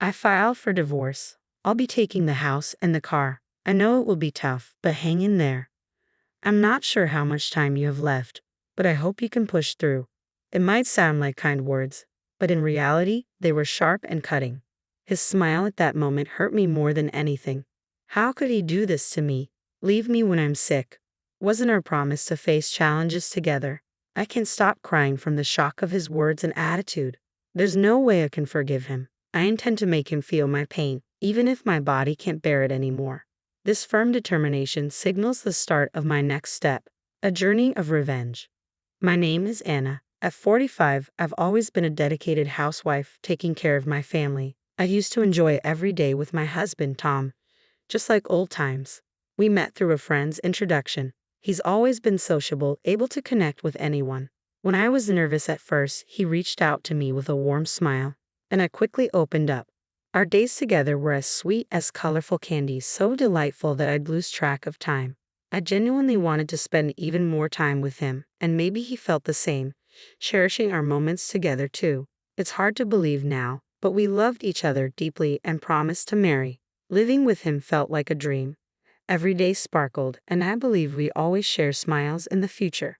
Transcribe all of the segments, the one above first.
I filed for divorce. I'll be taking the house and the car. I know it will be tough, but hang in there. I'm not sure how much time you have left, but I hope you can push through. It might sound like kind words, but in reality, they were sharp and cutting. His smile at that moment hurt me more than anything. How could he do this to me? Leave me when I'm sick? Wasn't our promise to face challenges together? I can't stop crying from the shock of his words and attitude. There's no way I can forgive him. I intend to make him feel my pain, even if my body can't bear it anymore. This firm determination signals the start of my next step, a journey of revenge. My name is Anna. At 45, I've always been a dedicated housewife taking care of my family. I used to enjoy every day with my husband, Tom, just like old times. We met through a friend's introduction. He's always been sociable, able to connect with anyone. When I was nervous at first, he reached out to me with a warm smile, and I quickly opened up. Our days together were as sweet as colorful candies, so delightful that I'd lose track of time. I genuinely wanted to spend even more time with him, and maybe he felt the same, cherishing our moments together too. It's hard to believe now, but we loved each other deeply and promised to marry. Living with him felt like a dream. Every day sparkled, and I believe we always share smiles in the future.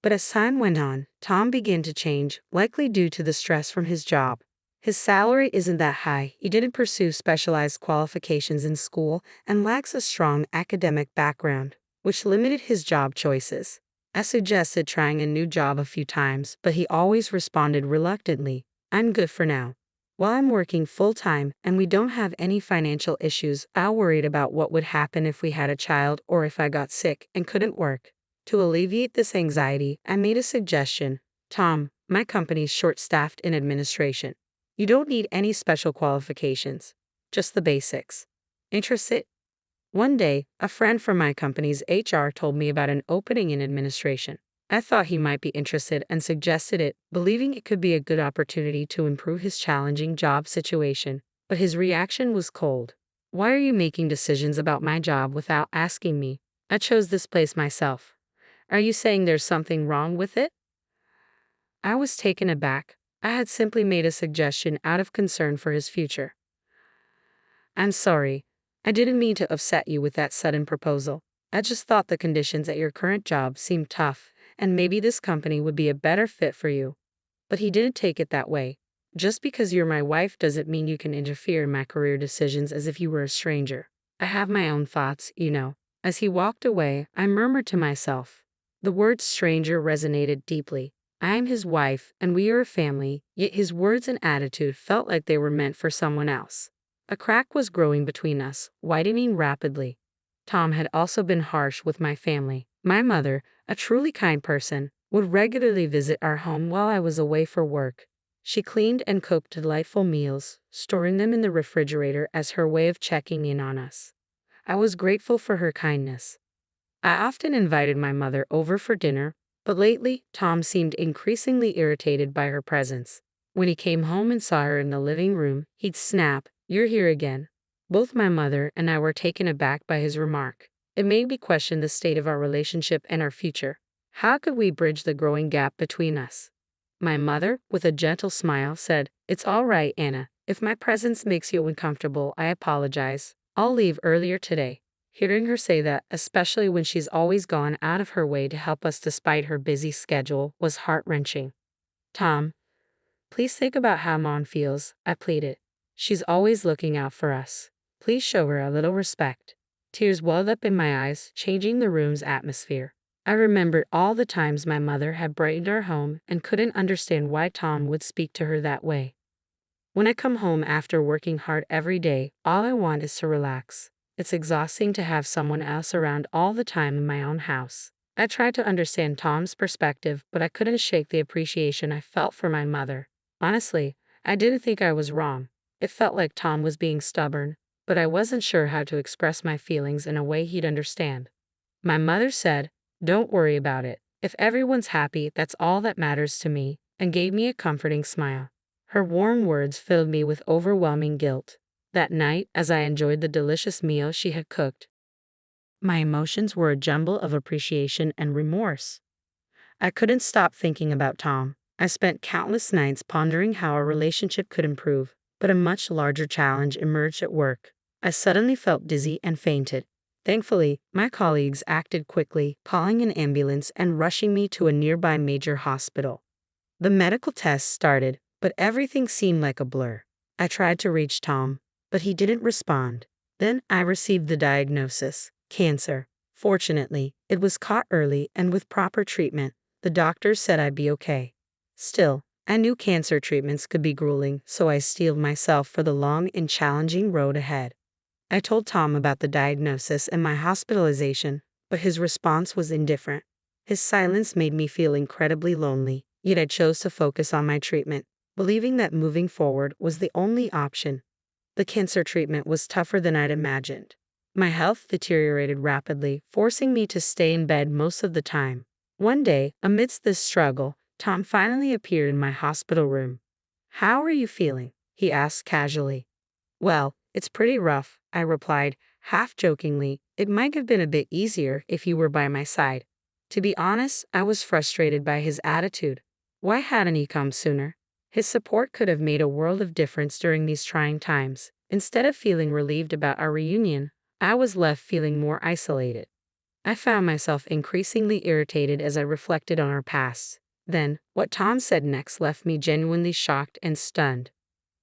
But as time went on, Tom began to change, likely due to the stress from his job. His salary isn't that high, he didn't pursue specialized qualifications in school, and lacks a strong academic background, which limited his job choices. I suggested trying a new job a few times, but he always responded reluctantly, "I'm good for now." While I'm working full-time and we don't have any financial issues, I worried about what would happen if we had a child or if I got sick and couldn't work. To alleviate this anxiety, I made a suggestion. "Tom, my company's short-staffed in administration. You don't need any special qualifications, just the basics. Interested?" One day, a friend from my company's HR told me about an opening in administration. I thought he might be interested and suggested it, believing it could be a good opportunity to improve his challenging job situation. But his reaction was cold. "Why are you making decisions about my job without asking me? I chose this place myself. Are you saying there's something wrong with it?" I was taken aback. I had simply made a suggestion out of concern for his future. "I'm sorry. I didn't mean to upset you with that sudden proposal. I just thought the conditions at your current job seemed tough, and maybe this company would be a better fit for you." But he didn't take it that way. "Just because you're my wife doesn't mean you can interfere in my career decisions as if you were a stranger. I have my own thoughts, you know." As he walked away, I murmured to myself. The word stranger resonated deeply. I am his wife, and we are a family, yet his words and attitude felt like they were meant for someone else. A crack was growing between us, widening rapidly. Tom had also been harsh with my family. My mother, a truly kind person, would regularly visit our home while I was away for work. She cleaned and cooked delightful meals, storing them in the refrigerator as her way of checking in on us. I was grateful for her kindness. I often invited my mother over for dinner, but lately, Tom seemed increasingly irritated by her presence. When he came home and saw her in the living room, he'd snap, "You're here again." Both my mother and I were taken aback by his remark. It made me question the state of our relationship and our future. How could we bridge the growing gap between us? My mother, with a gentle smile, said, "It's all right, Anna. If my presence makes you uncomfortable, I apologize. I'll leave earlier today." Hearing her say that, especially when she's always gone out of her way to help us despite her busy schedule, was heart-wrenching. "Tom, please think about how Mom feels," I pleaded. "She's always looking out for us. Please show her a little respect." Tears welled up in my eyes, changing the room's atmosphere. I remembered all the times my mother had brightened our home and couldn't understand why Tom would speak to her that way. When I come home after working hard every day, all I want is to relax. It's exhausting to have someone else around all the time in my own house. I tried to understand Tom's perspective, but I couldn't shake the appreciation I felt for my mother. Honestly, I didn't think I was wrong. It felt like Tom was being stubborn, but I wasn't sure how to express my feelings in a way he'd understand. My mother said, "Don't worry about it. If everyone's happy, that's all that matters to me," and gave me a comforting smile. Her warm words filled me with overwhelming guilt. That night, as I enjoyed the delicious meal she had cooked, my emotions were a jumble of appreciation and remorse. I couldn't stop thinking about Tom. I spent countless nights pondering how our relationship could improve, But a much larger challenge emerged at work. I suddenly felt dizzy and fainted. Thankfully, my colleagues acted quickly, calling an ambulance and rushing me to a nearby major hospital. The medical tests started, but everything seemed like a blur. I tried to reach Tom, but he didn't respond. Then I received the diagnosis: cancer. Fortunately, it was caught early, and with proper treatment, the doctors said I'd be okay. Still, I knew cancer treatments could be grueling, so I steeled myself for the long and challenging road ahead. I told Tom about the diagnosis and my hospitalization, but his response was indifferent. His silence made me feel incredibly lonely, yet I chose to focus on my treatment, believing that moving forward was the only option. The cancer treatment was tougher than I'd imagined. My health deteriorated rapidly, forcing me to stay in bed most of the time. One day, amidst this struggle, Tom finally appeared in my hospital room. "How are you feeling?" he asked casually. "Well, it's pretty rough," I replied, half jokingly. "It might have been a bit easier if you were by my side." To be honest, I was frustrated by his attitude. Why hadn't he come sooner? His support could have made a world of difference during these trying times. Instead of feeling relieved about our reunion, I was left feeling more isolated. I found myself increasingly irritated as I reflected on our past. Then, what Tom said next left me genuinely shocked and stunned.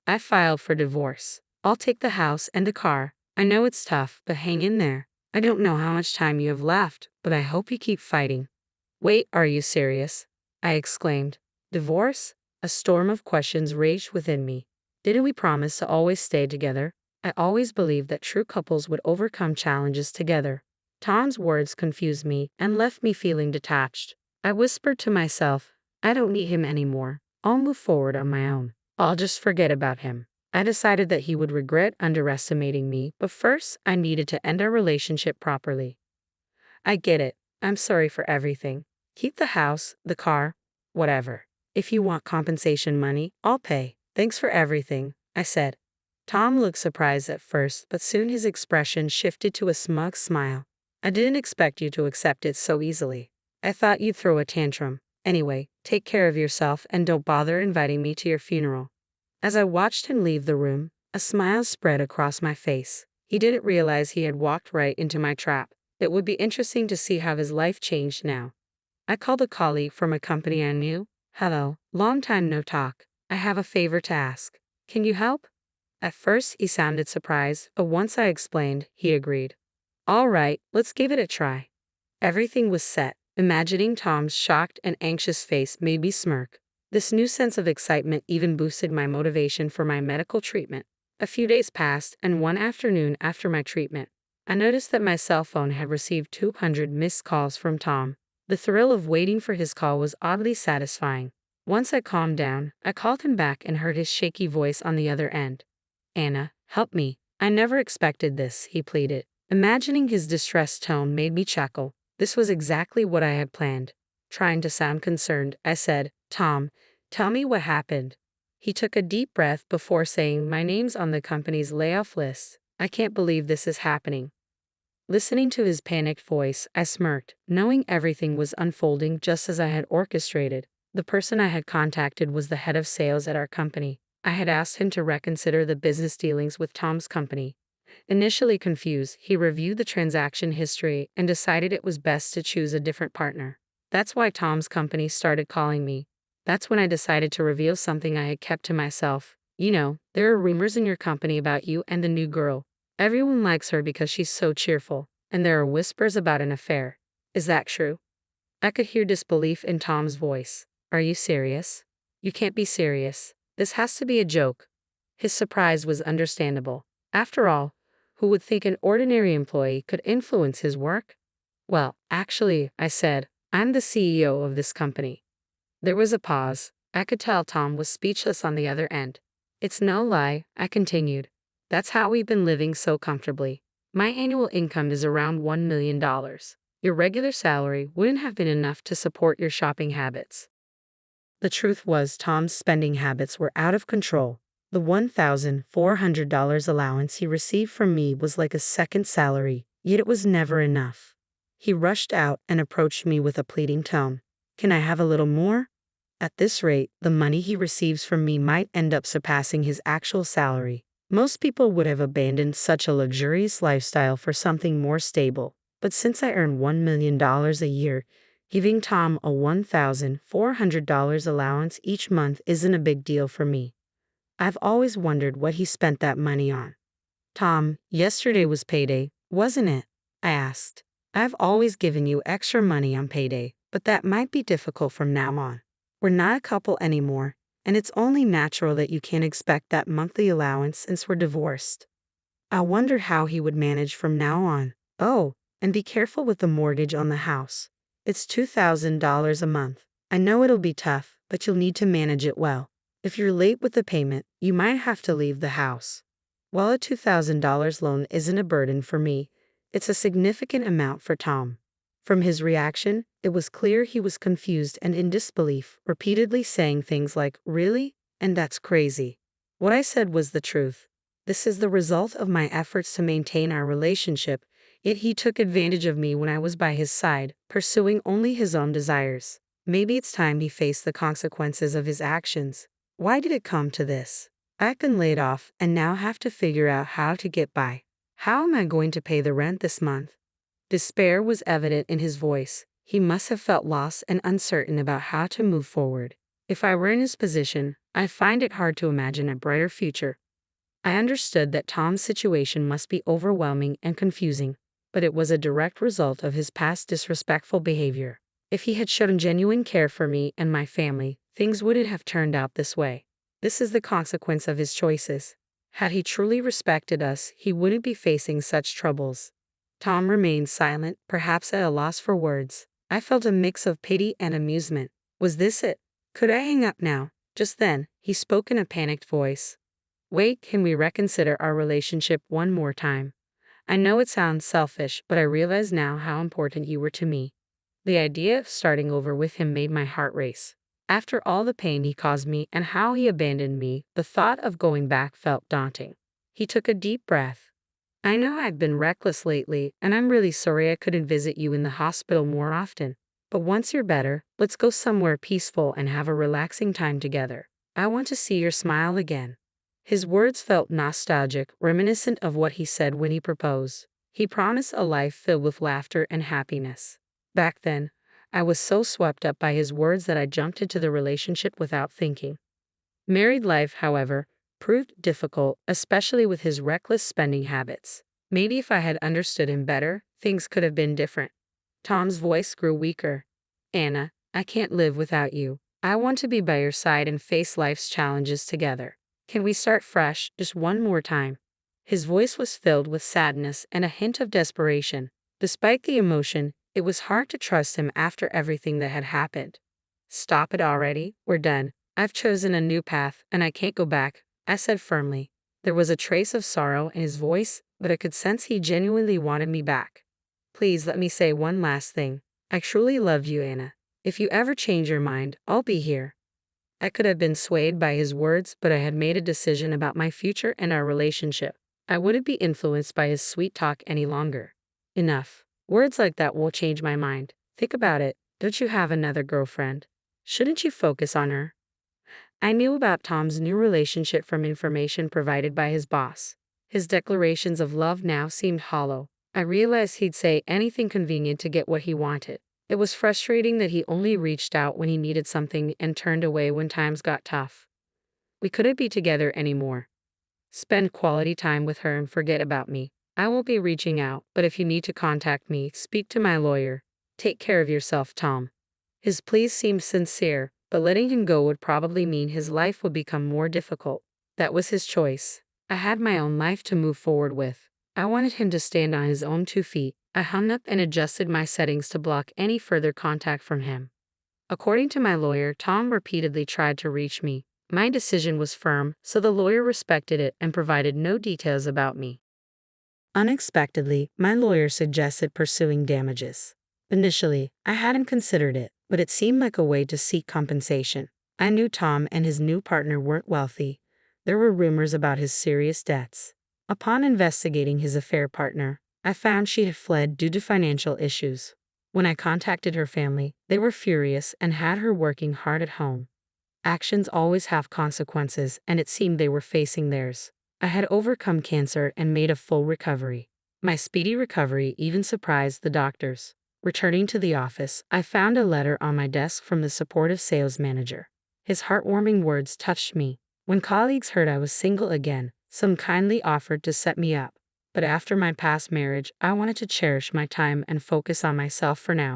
"I filed for divorce. I'll take the house and the car. I know it's tough, but hang in there. I don't know how much time you have left, but I hope you keep fighting." "Wait, are you serious?" I exclaimed. "Divorce?" A storm of questions raged within me. Didn't we promise to always stay together? I always believed that true couples would overcome challenges together. Tom's words confused me and left me feeling detached. I whispered to myself, "I don't need him anymore. I'll move forward on my own. I'll just forget about him." I decided that he would regret underestimating me, but first I needed to end our relationship properly. "I get it. I'm sorry for everything. Keep the house, the car, whatever. If you want compensation money, I'll pay. Thanks for everything," I said. Tom looked surprised at first, but soon his expression shifted to a smug smile. "I didn't expect you to accept it so easily. I thought you'd throw a tantrum. Anyway, take care of yourself and don't bother inviting me to your funeral." As I watched him leave the room, a smile spread across my face. He didn't realize he had walked right into my trap. It would be interesting to see how his life changed now. I called a colleague from a company I knew. "Hello, long time no talk. I have a favor to ask. Can you help?" At first, he sounded surprised, but once I explained, he agreed. "All right, let's give it a try." Everything was set. Imagining Tom's shocked and anxious face made me smirk. This new sense of excitement even boosted my motivation for my medical treatment. A few days passed, and one afternoon after my treatment, I noticed that my cell phone had received 200 missed calls from Tom. The thrill of waiting for his call was oddly satisfying. Once I calmed down, I called him back and heard his shaky voice on the other end. "Anna, help me. I never expected this," he pleaded. Imagining his distressed tone made me chuckle. This was exactly what I had planned. Trying to sound concerned, I said, "Tom, tell me what happened." He took a deep breath before saying, "My name's on the company's layoff list. I can't believe this is happening." Listening to his panicked voice, I smirked, knowing everything was unfolding just as I had orchestrated. The person I had contacted was the head of sales at our company. I had asked him to reconsider the business dealings with Tom's company. Initially confused, he reviewed the transaction history and decided it was best to choose a different partner. That's why Tom's company started calling me. That's when I decided to reveal something I had kept to myself. "You know, there are rumors in your company about you and the new girl. Everyone likes her because she's so cheerful, and there are whispers about an affair. Is that true?" I could hear disbelief in Tom's voice. "Are you serious?" "You can't be serious. This has to be a joke." His surprise was understandable. After all, who would think an ordinary employee could influence his work? "Well, actually," I said, "I'm the CEO of this company." There was a pause. I could tell Tom was speechless on the other end. "It's no lie," I continued. "That's how we've been living so comfortably. My annual income is around $1 million. Your regular salary wouldn't have been enough to support your shopping habits." The truth was, Tom's spending habits were out of control. The $1,400 allowance he received from me was like a second salary, yet it was never enough. He rushed out and approached me with a pleading tone. "Can I have a little more?" At this rate, the money he receives from me might end up surpassing his actual salary. Most people would have abandoned such a luxurious lifestyle for something more stable. But since I earn $1 million a year, giving Tom a $1,400 allowance each month isn't a big deal for me. I've always wondered what he spent that money on. Tom, yesterday was payday, wasn't it? I asked. I've always given you extra money on payday, but that might be difficult from now on. We're not a couple anymore, and it's only natural that you can't expect that monthly allowance since we're divorced. I wondered how he would manage from now on. Oh, and be careful with the mortgage on the house. It's $2,000 a month. I know it'll be tough, but you'll need to manage it well. If you're late with the payment, you might have to leave the house. While a $2,000 loan isn't a burden for me, it's a significant amount for Tom. From his reaction, it was clear he was confused and in disbelief, repeatedly saying things like, "Really? And that's crazy." What I said was the truth. This is the result of my efforts to maintain our relationship, yet he took advantage of me when I was by his side, pursuing only his own desires. Maybe it's time he faced the consequences of his actions. Why did it come to this? I've been laid off and now have to figure out how to get by. How am I going to pay the rent this month? Despair was evident in his voice. He must have felt lost and uncertain about how to move forward. If I were in his position, I find it hard to imagine a brighter future. I understood that Tom's situation must be overwhelming and confusing, but it was a direct result of his past disrespectful behavior. If he had shown genuine care for me and my family, things wouldn't have turned out this way. This is the consequence of his choices. Had he truly respected us, he wouldn't be facing such troubles. Tom remained silent, perhaps at a loss for words. I felt a mix of pity and amusement. Was this it? Could I hang up now? Just then, he spoke in a panicked voice. Wait, can we reconsider our relationship one more time? I know it sounds selfish, but I realize now how important you were to me. The idea of starting over with him made my heart race. After all the pain he caused me and how he abandoned me, the thought of going back felt daunting. He took a deep breath. I know I've been reckless lately, and I'm really sorry I couldn't visit you in the hospital more often. But once you're better, let's go somewhere peaceful and have a relaxing time together. I want to see your smile again. His words felt nostalgic, reminiscent of what he said when he proposed. He promised a life filled with laughter and happiness. Back then, I was so swept up by his words that I jumped into the relationship without thinking. Married life, however, proved difficult, especially with his reckless spending habits. Maybe if I had understood him better, things could have been different. Tom's voice grew weaker. Anna, I can't live without you. I want to be by your side and face life's challenges together. Can we start fresh, just one more time? His voice was filled with sadness and a hint of desperation. Despite the emotion, it was hard to trust him after everything that had happened. Stop it already, we're done. I've chosen a new path, and I can't go back, I said firmly. There was a trace of sorrow in his voice, but I could sense he genuinely wanted me back. Please let me say one last thing. I truly love you, Anna. If you ever change your mind, I'll be here. I could have been swayed by his words, but I had made a decision about my future and our relationship. I wouldn't be influenced by his sweet talk any longer. Enough. Words like that will change my mind. Think about it. Don't you have another girlfriend? Shouldn't you focus on her? I knew about Tom's new relationship from information provided by his boss. His declarations of love now seemed hollow. I realized he'd say anything convenient to get what he wanted. It was frustrating that he only reached out when he needed something and turned away when times got tough. We couldn't be together anymore. Spend quality time with her and forget about me. I won't be reaching out, but if you need to contact me, speak to my lawyer. Take care of yourself, Tom. His pleas seemed sincere, but letting him go would probably mean his life would become more difficult. That was his choice. I had my own life to move forward with. I wanted him to stand on his own 2 feet. I hung up and adjusted my settings to block any further contact from him. According to my lawyer, Tom repeatedly tried to reach me. My decision was firm, so the lawyer respected it and provided no details about me. Unexpectedly, my lawyer suggested pursuing damages. Initially, I hadn't considered it, but it seemed like a way to seek compensation. I knew Tom and his new partner weren't wealthy. There were rumors about his serious debts. Upon investigating his affair partner, I found she had fled due to financial issues. When I contacted her family, they were furious and had her working hard at home. Actions always have consequences, and it seemed they were facing theirs. I had overcome cancer and made a full recovery. My speedy recovery even surprised the doctors. Returning to the office, I found a letter on my desk from the supportive sales manager. His heartwarming words touched me. When colleagues heard I was single again, some kindly offered to set me up. But after my past marriage, I wanted to cherish my time and focus on myself for now.